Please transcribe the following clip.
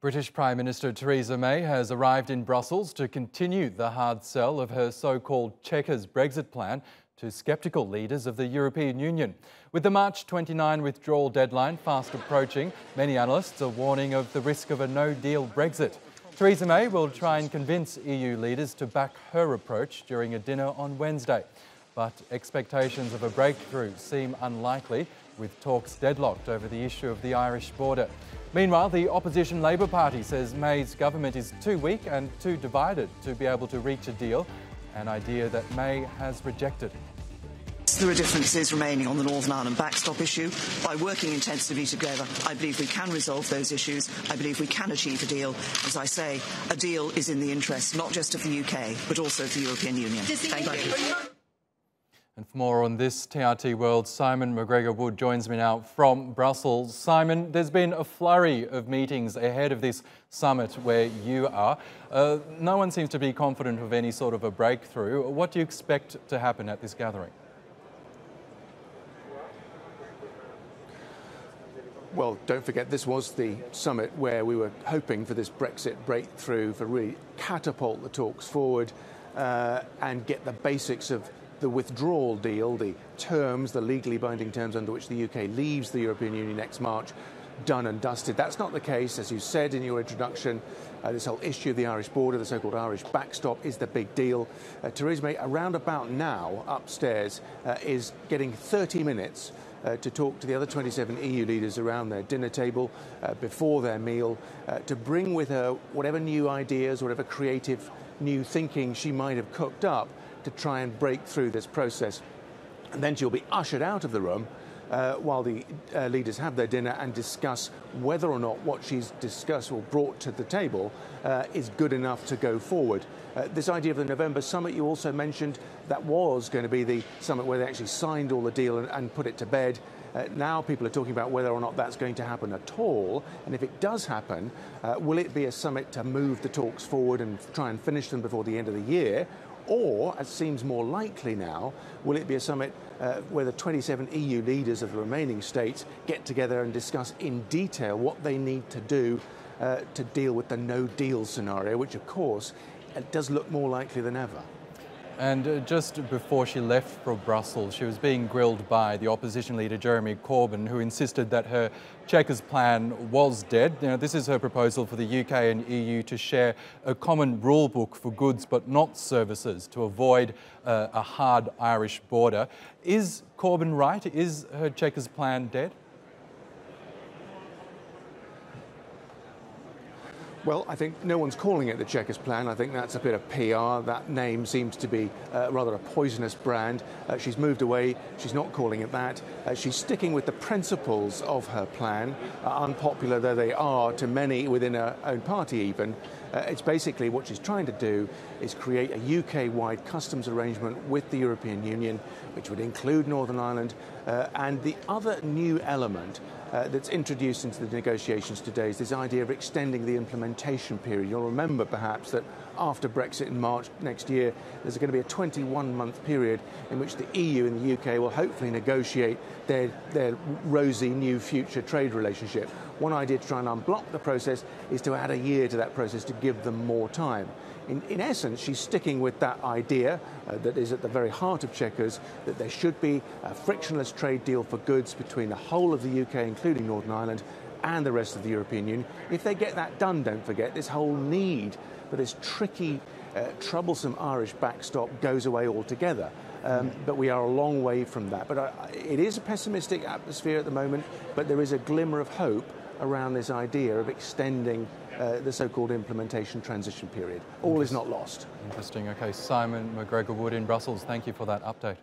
British Prime Minister Theresa May has arrived in Brussels to continue the hard sell of her so-called Chequers Brexit plan to sceptical leaders of the European Union. With the March 29 withdrawal deadline fast approaching, many analysts are warning of the risk of a no-deal Brexit. Theresa May will try and convince EU leaders to back her approach during a dinner on Wednesday. But expectations of a breakthrough seem unlikely, with talks deadlocked over the issue of the Irish border. Meanwhile, the opposition Labor Party says May's government is too weak and too divided to be able to reach a deal, an idea that May has rejected. There are differences remaining on the Northern Ireland backstop issue. By working intensively together, I believe we can resolve those issues. I believe we can achieve a deal. As I say, a deal is in the interest not just of the UK, but also of the European Union. Thank you. And for more on this, TRT World, Simon McGregor-Wood joins me now from Brussels. Simon, there's been a flurry of meetings ahead of this summit where you are. No one seems to be confident of any sort of a breakthrough. What do you expect to happen at this gathering? Well, don't forget, this was the summit where we were hoping for this Brexit breakthrough, for really catapult the talks forward and get the basics of the withdrawal deal, the terms, the legally binding terms under which the UK leaves the European Union next March, done and dusted. That's not the case, as you said in your introduction. This whole issue of the Irish border, the so-called Irish backstop, is the big deal. Theresa May, around about now, upstairs, is getting 30 minutes to talk to the other 27 EU leaders around their dinner table before their meal, to bring with her whatever new ideas, whatever creative new thinking she might have cooked up to try and break through this process. And then she'll be ushered out of the room while the leaders have their dinner and discuss whether or not what she's discussed or brought to the table is good enough to go forward. This idea of the November summit you also mentioned, that was going to be the summit where they actually signed all the deal and put it to bed. Now people are talking about whether or not that's going to happen at all, and if it does happen, will it be a summit to move the talks forward and try and finish them before the end of the year? Or, as seems more likely now, will it be a summit where the 27 EU leaders of the remaining states get together and discuss in detail what they need to do to deal with the no-deal scenario, which, of course, does look more likely than ever. And just before she left for Brussels, she was being grilled by the opposition leader Jeremy Corbyn, who insisted that her Chequers plan was dead. Now, this is her proposal for the UK and EU to share a common rule book for goods but not services to avoid a hard Irish border. Is Corbyn right? Is her Chequers plan dead? Well, I think no one's calling it the Chequers plan. I think that's a bit of PR. That name seems to be rather a poisonous brand. She's moved away. She's not calling it that. She's sticking with the principles of her plan, unpopular though they are to many within her own party even. It's basically what she's trying to do is create a UK-wide customs arrangement with the European Union, which would include Northern Ireland. And the other new element that's introduced into the negotiations today is this idea of extending the implementation period. You'll remember perhaps that after Brexit in March next year, there's going to be a 21-month period in which the EU and the UK will hopefully negotiate their rosy new future trade relationship. One idea to try and unblock the process is to add a year to that process to give them more time. In essence, she's sticking with that idea that is at the very heart of Chequers, that there should be a frictionless trade deal for goods between the whole of the UK, including Northern Ireland, and the rest of the European Union. If they get that done, don't forget, this whole need for this tricky, troublesome Irish backstop goes away altogether. But we are a long way from that. But it is a pessimistic atmosphere at the moment, but there is a glimmer of hope around this idea of extending the so-called implementation transition period. All is not lost. Interesting. Okay, Simon McGregor-Wood in Brussels, thank you for that update.